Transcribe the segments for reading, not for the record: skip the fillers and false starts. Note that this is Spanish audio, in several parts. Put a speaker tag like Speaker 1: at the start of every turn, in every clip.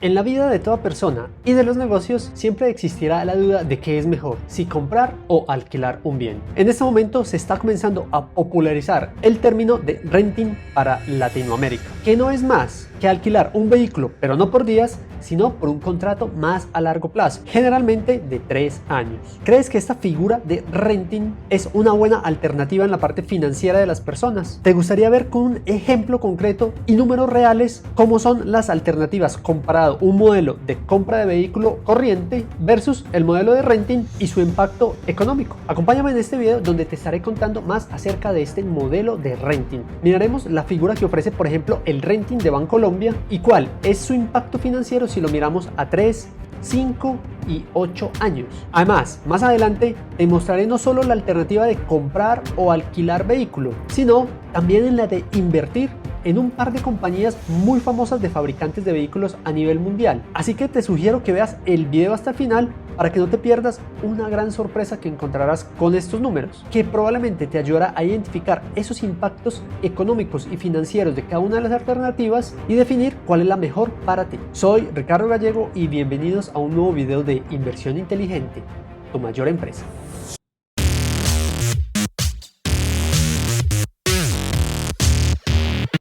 Speaker 1: En la vida de toda persona y de los negocios siempre existirá la duda de qué es mejor, si comprar o alquilar un bien. En este momento se está comenzando a popularizar el término de renting para Latinoamérica, que no es más que alquilar un vehículo, pero no por días, sino por un contrato más a largo plazo, generalmente de 3 años. ¿Crees que esta figura de renting es una buena alternativa en la parte financiera de las personas? ¿Te gustaría ver con un ejemplo concreto y números reales cómo son las alternativas comparado un modelo de compra de vehículo corriente versus el modelo de renting y su impacto económico? Acompáñame en este video donde te estaré contando más acerca de este modelo de renting. Miraremos la figura que ofrece, por ejemplo, el renting de Bancolombia y cuál es su impacto financiero si lo miramos a 3, 5 y 8 años. Además, más adelante te mostraré no solo la alternativa de comprar o alquilar vehículo, sino también en la de invertir en un par de compañías muy famosas de fabricantes de vehículos a nivel mundial. Así que te sugiero que veas el video hasta el final para que no te pierdas una gran sorpresa que encontrarás con estos números, que probablemente te ayudará a identificar esos impactos económicos y financieros de cada una de las alternativas y definir cuál es la mejor para ti. Soy Ricardo Gallego y bienvenidos a un nuevo video de Inversión Inteligente, tu mayor empresa.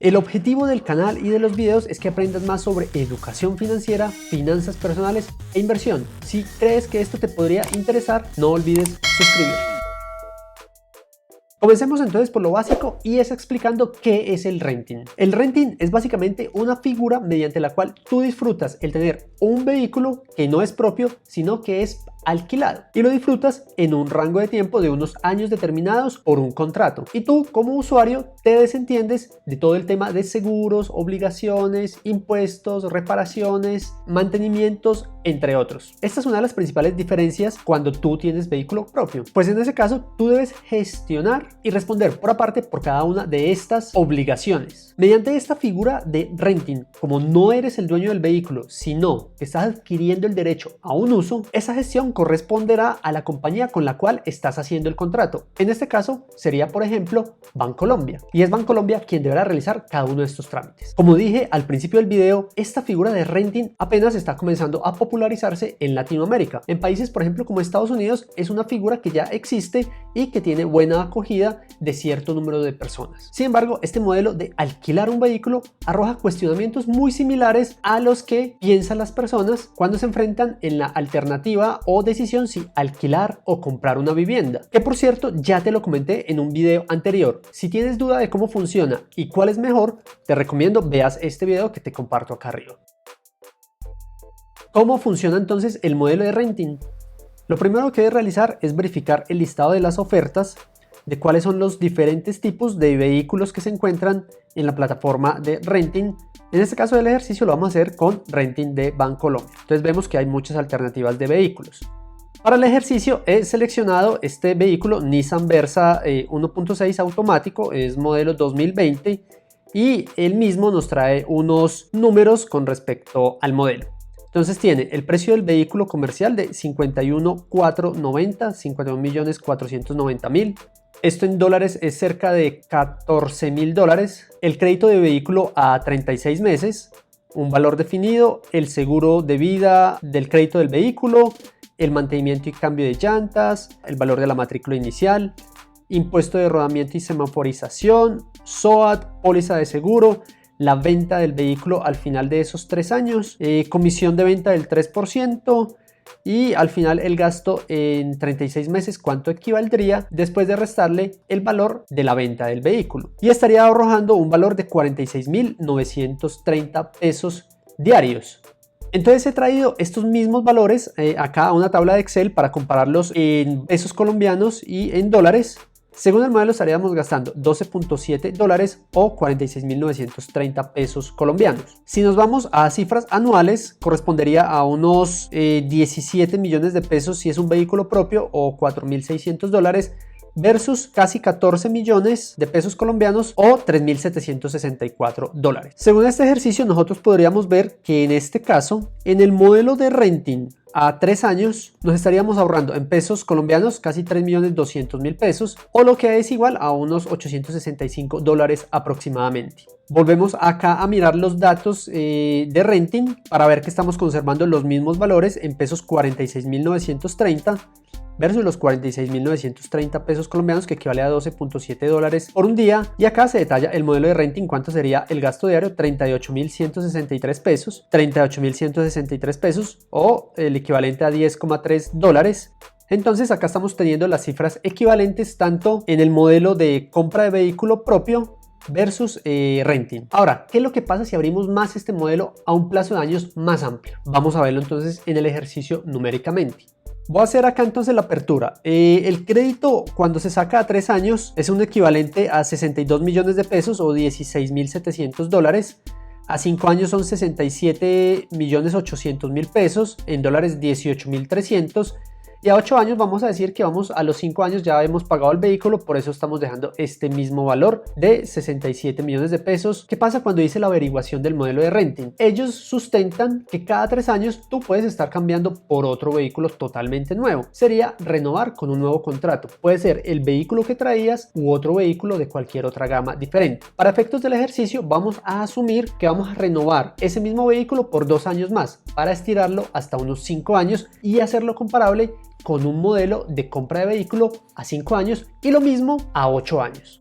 Speaker 1: El objetivo del canal y de los videos es que aprendas más sobre educación financiera, finanzas personales e inversión. Si crees que esto te podría interesar, no olvides suscribirte. Comencemos entonces por lo básico y es explicando qué es el renting. El renting es básicamente una figura mediante la cual tú disfrutas el tener un vehículo que no es propio, sino que es alquilado y lo disfrutas en un rango de tiempo de unos años determinados por un contrato. Y tú como usuario te desentiendes de todo el tema de seguros, obligaciones, impuestos, reparaciones, mantenimientos, entre otros. Esta es una de las principales diferencias cuando tú tienes vehículo propio, pues en ese caso tú debes gestionar y responder por aparte por cada una de estas obligaciones. Mediante esta figura de renting, como no eres el dueño del vehículo, sino que estás adquiriendo el derecho a un uso, esa gestión corresponderá a la compañía con la cual estás haciendo el contrato. En este caso sería, por ejemplo, Bancolombia, y es Bancolombia quien deberá realizar cada uno de estos trámites. Como dije al principio del video, esta figura de renting apenas está comenzando a popularizarse en Latinoamérica. En países, por ejemplo, como Estados Unidos, es una figura que ya existe y que tiene buena acogida de cierto número de personas. Sin embargo, este modelo de alquilar un vehículo arroja cuestionamientos muy similares a los que piensan las personas cuando se enfrentan en la alternativa o decisión si alquilar o comprar una vivienda, que por cierto ya te lo comenté en un video anterior. Si tienes duda de cómo funciona y cuál es mejor, te recomiendo veas este video que te comparto acá arriba. ¿Cómo funciona entonces el modelo de renting? Lo primero que debes realizar es verificar el listado de las ofertas de cuáles son los diferentes tipos de vehículos que se encuentran en la plataforma de renting. En este caso del ejercicio lo vamos a hacer con renting de Bancolombia. Entonces vemos que hay muchas alternativas de vehículos. Para el ejercicio he seleccionado este vehículo Nissan Versa 1.6 automático, es modelo 2020 y el mismo nos trae unos números con respecto al modelo. Entonces tiene el precio del vehículo comercial de 51.490, 51.490.000. Esto en dólares es cerca de $14.000. El crédito de vehículo a 36 meses, un valor definido, el seguro de vida del crédito del vehículo, el mantenimiento y cambio de llantas, el valor de la matrícula inicial, impuesto de rodamiento y semaforización, SOAT, póliza de seguro, la venta del vehículo al final de esos 3 años, comisión de venta del 3%, y al final el gasto en 36 meses cuánto equivaldría después de restarle el valor de la venta del vehículo, y estaría arrojando un valor de 46.930 pesos diarios. Entonces he traído estos mismos valores acá a una tabla de Excel para compararlos en pesos colombianos y en dólares. Según el modelo estaríamos gastando $12.7 o 46.930 pesos colombianos. Si nos vamos a cifras anuales, correspondería a unos 17 millones de pesos si es un vehículo propio o $4.600 versus casi 14 millones de pesos colombianos o $3.764. Según este ejercicio nosotros podríamos ver que en este caso, en el modelo de renting a 3 años, nos estaríamos ahorrando en pesos colombianos casi 3.200.000 pesos, o lo que es igual a unos $865 aproximadamente. Volvemos acá a mirar los datos de renting para ver que estamos conservando los mismos valores en pesos 46.930 versus los 46.930 pesos colombianos, que equivale a $12.7 por un día. Y acá se detalla el modelo de renting, cuánto sería el gasto diario: 38.163 pesos, 38.163 pesos, o el equivalente a $10,3. Entonces acá estamos teniendo las cifras equivalentes tanto en el modelo de compra de vehículo propio versus renting. Ahora, ¿qué es lo que pasa si abrimos más este modelo a un plazo de años más amplio? Vamos a verlo entonces en el ejercicio numéricamente. Voy a hacer acá entonces la apertura. El crédito cuando se saca a 3 años es un equivalente a 62 millones de pesos o $16.700. A 5 años son 67.800.000 pesos, en dólares 18.300. Y a 8 años vamos a decir que a los 5 años ya hemos pagado el vehículo, por eso estamos dejando este mismo valor de 67 millones de pesos. ¿Qué pasa cuando hice la averiguación del modelo de renting? Ellos sustentan que cada 3 años tú puedes estar cambiando por otro vehículo totalmente nuevo. Sería renovar con un nuevo contrato. Puede ser el vehículo que traías u otro vehículo de cualquier otra gama diferente. Para efectos del ejercicio vamos a asumir que vamos a renovar ese mismo vehículo por 2 años más para estirarlo hasta unos 5 años y hacerlo comparable con un modelo de compra de vehículo a 5 años y lo mismo a 8 años.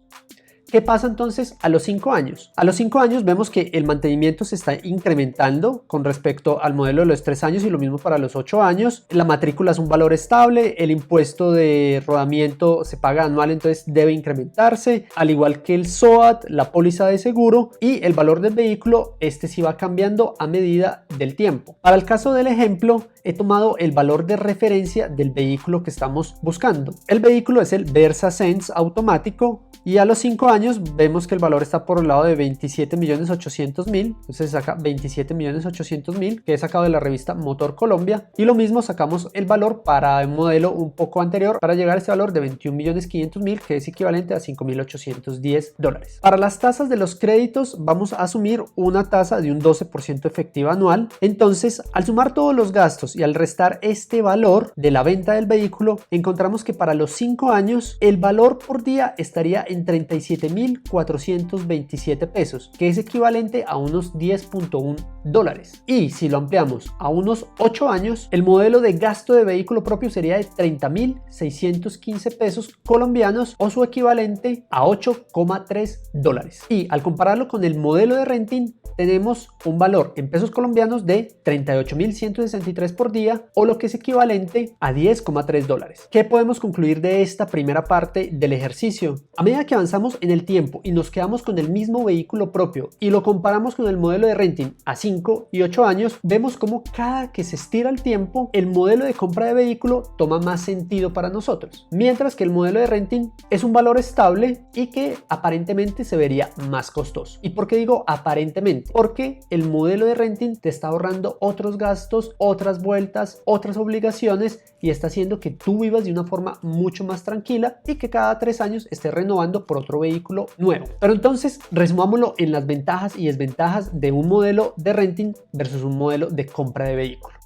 Speaker 1: ¿Qué pasa entonces a los 5 años? A los 5 años vemos que el mantenimiento se está incrementando con respecto al modelo de los 3 años y lo mismo para los 8 años. La matrícula es un valor estable, el impuesto de rodamiento se paga anual, entonces debe incrementarse, al igual que el SOAT, la póliza de seguro, y el valor del vehículo, este sí va cambiando a medida del tiempo. Para el caso del ejemplo, he tomado el valor de referencia del vehículo que estamos buscando. El vehículo es el Versa Sense automático y a los 5 años vemos que el valor está por el lado de 27.800.000, entonces saca 27.800.000 que he sacado de la revista Motor Colombia, y lo mismo sacamos el valor para un modelo un poco anterior para llegar a este valor de 21.500.000 que es equivalente a $5.810. Para las tasas de los créditos vamos a asumir una tasa de un 12% efectiva anual. Entonces, al sumar todos los gastos y al restar este valor de la venta del vehículo, encontramos que para los 5 años el valor por día estaría en 37.427 pesos, que es equivalente a unos $10.1. Y si lo ampliamos a unos 8 años, el modelo de gasto de vehículo propio sería de 30.615 pesos colombianos o su equivalente a $8,3. Y al compararlo con el modelo de renting, tenemos un valor en pesos colombianos de 38.163 por día o lo que es equivalente a $10,3. ¿Qué podemos concluir de esta primera parte del ejercicio? A medida que avanzamos en el tiempo y nos quedamos con el mismo vehículo propio y lo comparamos con el modelo de renting a 5 y 8 años, vemos como cada que se estira el tiempo, el modelo de compra de vehículo toma más sentido para nosotros, mientras que el modelo de renting es un valor estable y que aparentemente se vería más costoso. ¿Y por qué digo aparentemente? Porque el modelo de renting te está ahorrando otros gastos, otras vueltas, otras obligaciones y está haciendo que tú vivas de una forma mucho más tranquila y que cada 3 años estés renovando por otro vehículo nuevo. Pero entonces resumámoslo en las ventajas y desventajas de un modelo de renting versus un modelo de compra de vehículo.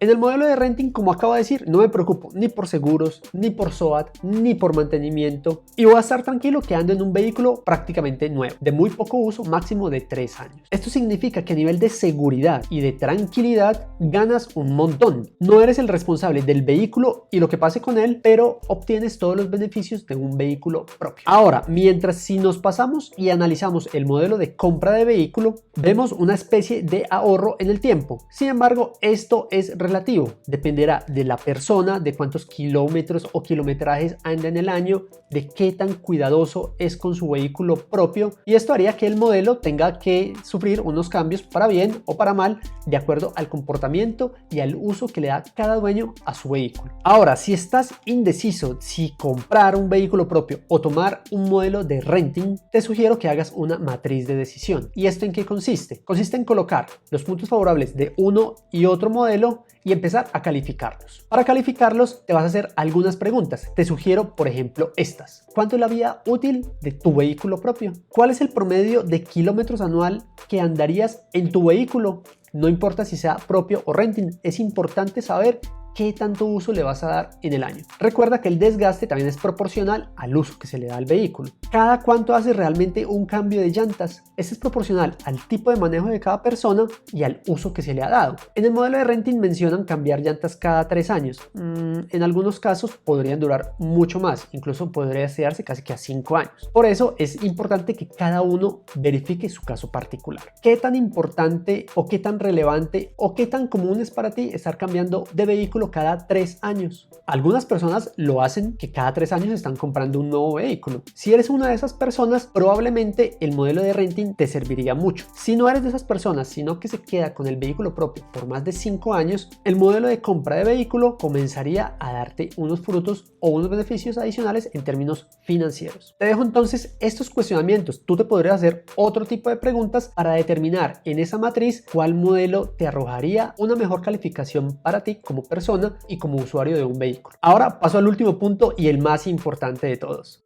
Speaker 1: En el modelo de renting, como acabo de decir, no me preocupo ni por seguros, ni por SOAT, ni por mantenimiento y voy a estar tranquilo que ando en un vehículo prácticamente nuevo, de muy poco uso, máximo de 3 años. Esto significa que a nivel de seguridad y de tranquilidad ganas un montón. No eres el responsable del vehículo y lo que pase con él, pero obtienes todos los beneficios de un vehículo propio. Ahora, mientras si nos pasamos y analizamos el modelo de compra de vehículo, vemos una especie de ahorro en el tiempo. Sin embargo, esto es relativo, dependerá de la persona, de cuántos kilómetros o kilometrajes anda en el año, de qué tan cuidadoso es con su vehículo propio, y esto haría que el modelo tenga que sufrir unos cambios para bien o para mal de acuerdo al comportamiento y al uso que le da cada dueño a su vehículo. Ahora, si estás indeciso si comprar un vehículo propio o tomar un modelo de renting, te sugiero que hagas una matriz de decisión. ¿Y esto en qué consiste? Consiste en colocar los puntos favorables de uno y otro modelo y empezar a calificarlos. Para calificarlos te vas a hacer algunas preguntas. Te sugiero, por ejemplo, estas. ¿Cuánto es la vida útil de tu vehículo propio? ¿Cuál es el promedio de kilómetros anual que andarías en tu vehículo? No importa si sea propio o renting, es importante saber qué tanto uso le vas a dar en el año. Recuerda que el desgaste también es proporcional al uso que se le da al vehículo. ¿Cada cuánto hace realmente un cambio de llantas? Este es proporcional al tipo de manejo de cada persona y al uso que se le ha dado. En el modelo de renting mencionan cambiar llantas cada 3 años. En algunos casos podrían durar mucho más, incluso podría darse casi que a 5 años. Por eso es importante que cada uno verifique su caso particular. ¿Qué tan importante o qué tan relevante o qué tan común es para ti estar cambiando de vehículo cada 3 años? Algunas personas lo hacen que cada 3 años están comprando un nuevo vehículo. Si eres una de esas personas, probablemente el modelo de renting te serviría mucho. Si no eres de esas personas, sino que se queda con el vehículo propio por más de 5 años, el modelo de compra de vehículo comenzaría a darte unos frutos o unos beneficios adicionales en términos financieros. Te dejo entonces estos cuestionamientos. Tú te podrías hacer otro tipo de preguntas para determinar en esa matriz cuál modelo te arrojaría una mejor calificación para ti como persona y como usuario de un vehículo. Ahora paso al último punto y el más importante de todos.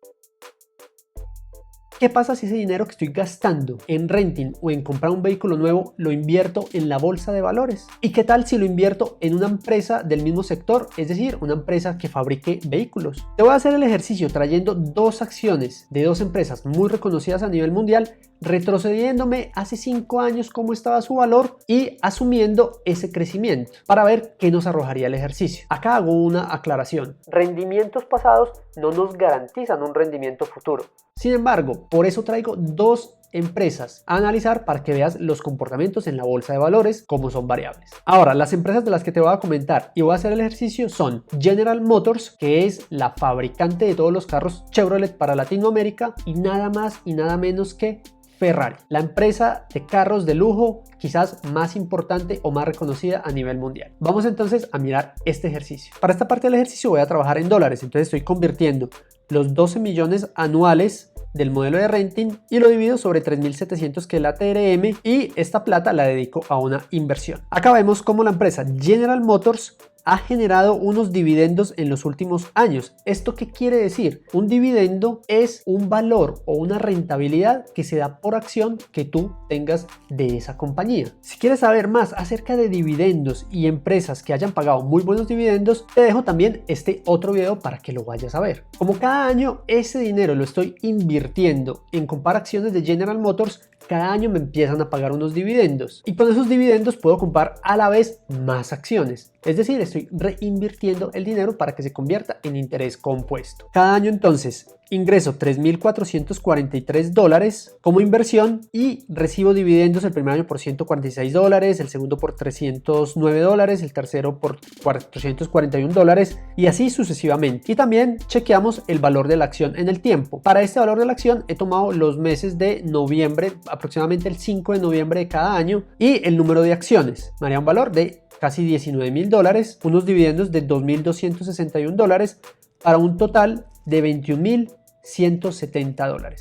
Speaker 1: ¿Qué pasa si ese dinero que estoy gastando en renting o en comprar un vehículo nuevo lo invierto en la bolsa de valores? ¿Y qué tal si lo invierto en una empresa del mismo sector, es decir, una empresa que fabrique vehículos? Te voy a hacer el ejercicio trayendo dos acciones de dos empresas muy reconocidas a nivel mundial, retrocediéndome hace 5 años cómo estaba su valor y asumiendo ese crecimiento para ver qué nos arrojaría el ejercicio. Acá hago una aclaración. Rendimientos pasados no nos garantizan un rendimiento futuro. Sin embargo, por eso traigo dos empresas a analizar para que veas los comportamientos en la bolsa de valores como son variables. Ahora, las empresas de las que te voy a comentar y voy a hacer el ejercicio son General Motors, que es la fabricante de todos los carros Chevrolet para Latinoamérica, y nada más y nada menos que Ferrari, la empresa de carros de lujo quizás más importante o más reconocida a nivel mundial. Vamos entonces a mirar este ejercicio. Para esta parte del ejercicio voy a trabajar en dólares, entonces estoy convirtiendo los 12 millones anuales del modelo de renting y lo divido sobre 3.700 que es la TRM, y esta plata la dedico a una inversión. Acá vemos cómo la empresa General Motors ha generado unos dividendos en los últimos años. ¿Esto qué quiere decir? Un dividendo es un valor o una rentabilidad que se da por acción que tú tengas de esa compañía. Si quieres saber más acerca de dividendos y empresas que hayan pagado muy buenos dividendos, te dejo también este otro video para que lo vayas a ver. Como cada año ese dinero lo estoy invirtiendo en comprar acciones de General Motors, cada año me empiezan a pagar unos dividendos y con esos dividendos puedo comprar a la vez más acciones. Es decir, estoy reinvirtiendo el dinero para que se convierta en interés compuesto. Cada año entonces ingreso $3.443 como inversión y recibo dividendos el primer año por $146, el segundo por $309, el tercero por $441 y así sucesivamente. Y también chequeamos el valor de la acción en el tiempo. Para este valor de la acción he tomado los meses de noviembre, aproximadamente el 5 de noviembre de cada año, y el número de acciones. Me haría un valor de casi $19.000, unos dividendos de $2.261 para un total de $21.170.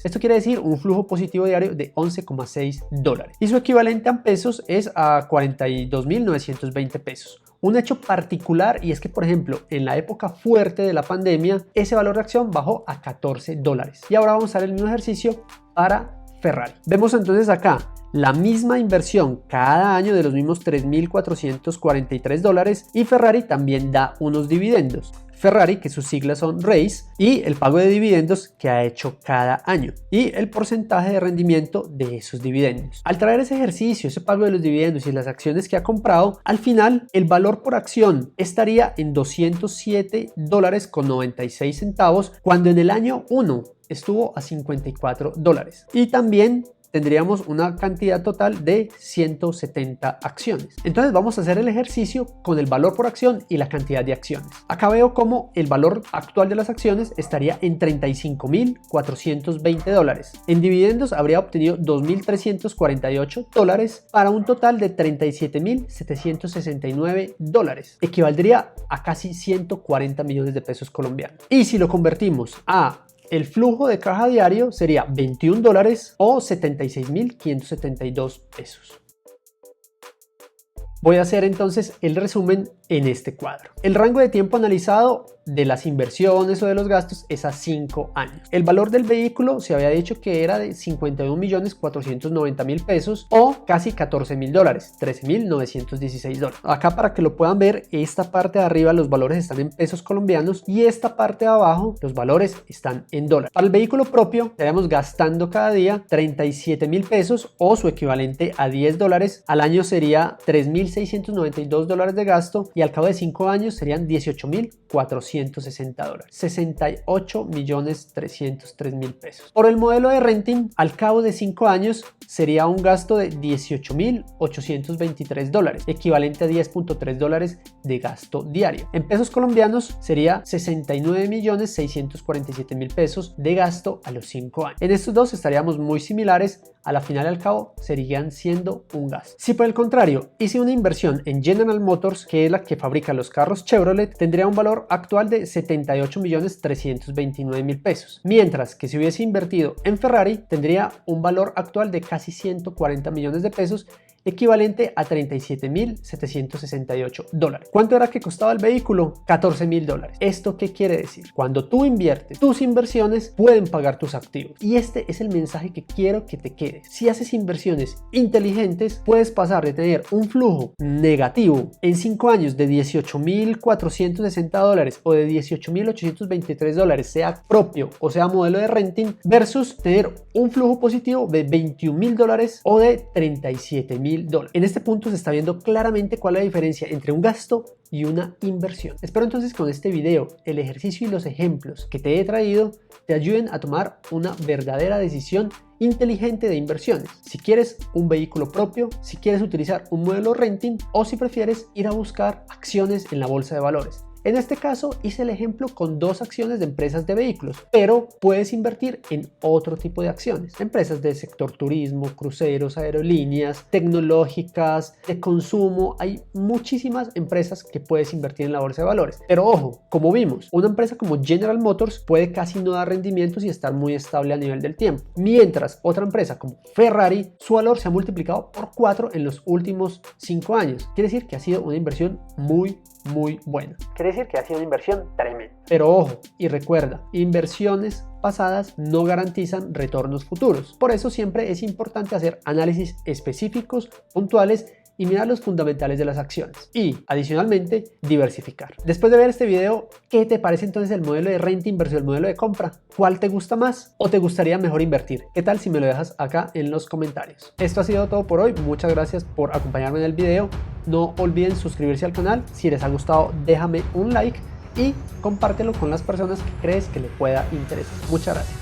Speaker 1: Esto quiere decir un flujo positivo diario de $11,6 y su equivalente en pesos es a 42.920 pesos. Un hecho particular, y es que, por ejemplo, en la época fuerte de la pandemia, ese valor de acción bajó a $14. Y ahora vamos a hacer el mismo ejercicio para Ferrari. Vemos entonces acá la misma inversión cada año de los mismos $3.443 y Ferrari también da unos dividendos. Ferrari, que sus siglas son RACE, y el pago de dividendos que ha hecho cada año y el porcentaje de rendimiento de esos dividendos. Al traer ese ejercicio, ese pago de los dividendos y las acciones que ha comprado, al final el valor por acción estaría en $207.96 cuando en el año 1 estuvo a $54. Y también tendríamos una cantidad total de 170 acciones. Entonces vamos a hacer el ejercicio con el valor por acción y la cantidad de acciones. Acá veo cómo el valor actual de las acciones estaría en $35.420. En dividendos habría obtenido $2.348 para un total de $37.769. Equivaldría a casi 140 millones de pesos colombianos. Y si lo convertimos a el flujo de caja diario sería $21 o 76.572 pesos. Voy a hacer entonces el resumen en este cuadro. El rango de tiempo analizado de las inversiones o de los gastos es a 5 años. El valor del vehículo se había dicho que era de 51.490.000 pesos o casi $14.000, $13.916. Acá, para que lo puedan ver, esta parte de arriba los valores están en pesos colombianos y esta parte de abajo los valores están en dólares. Para el vehículo propio estaríamos gastando cada día 37.000 pesos o su equivalente a $10. Al año sería $3.692 de gasto y al cabo de 5 años serían $18.460. $68.303.000 pesos. Por el modelo de renting, al cabo de 5 años sería un gasto de $18.823, equivalente a $10.3 de gasto diario. En pesos colombianos sería 69.647.000 pesos de gasto a los 5 años. En estos dos estaríamos muy similares, a la final y al cabo seguirían siendo un gasto. Si por el contrario hice una inversión en General Motors, que es la que fabrica los carros Chevrolet, tendría un valor actual de 78.329.000 pesos, mientras que si hubiese invertido en Ferrari tendría un valor actual de casi 140 millones de pesos, equivalente a $37.768. ¿Cuánto era que costaba el vehículo? $14.000. ¿Esto qué quiere decir? Cuando tú inviertes, tus inversiones pueden pagar tus activos. Y este es el mensaje que quiero que te quede. Si haces inversiones inteligentes, puedes pasar de tener un flujo negativo en 5 años de $18.460 o de $18.823, sea propio o sea modelo de renting, versus tener un flujo positivo de $21.000 o de $37.000. En este punto se está viendo claramente cuál es la diferencia entre un gasto y una inversión. Espero entonces con este video, el ejercicio y los ejemplos que te he traído te ayuden a tomar una verdadera decisión inteligente de inversiones. Si quieres un vehículo propio, si quieres utilizar un modelo renting o si prefieres ir a buscar acciones en la bolsa de valores. En este caso hice el ejemplo con 2 acciones de empresas de vehículos, pero puedes invertir en otro tipo de acciones. Empresas del sector turismo, cruceros, aerolíneas, tecnológicas, de consumo. Hay muchísimas empresas que puedes invertir en la bolsa de valores. Pero ojo, como vimos, una empresa como General Motors puede casi no dar rendimientos y estar muy estable a nivel del tiempo. Mientras otra empresa como Ferrari, su valor se ha multiplicado por 4 en los últimos 5 años. Quiere decir que ha sido una inversión muy buena. Quiere decir que ha sido una inversión tremenda. Pero ojo, y recuerda, inversiones pasadas no garantizan retornos futuros. Por eso siempre es importante hacer análisis específicos, puntuales y mirar los fundamentales de las acciones. Y adicionalmente, diversificar. Después de ver este video, ¿qué te parece entonces el modelo de renting versus el modelo de compra? ¿Cuál te gusta más o te gustaría mejor invertir? ¿Qué tal si me lo dejas acá en los comentarios? Esto ha sido todo por hoy. Muchas gracias por acompañarme en el video. No olviden suscribirse al canal. Si les ha gustado, déjame un like y compártelo con las personas que crees que le pueda interesar. Muchas gracias.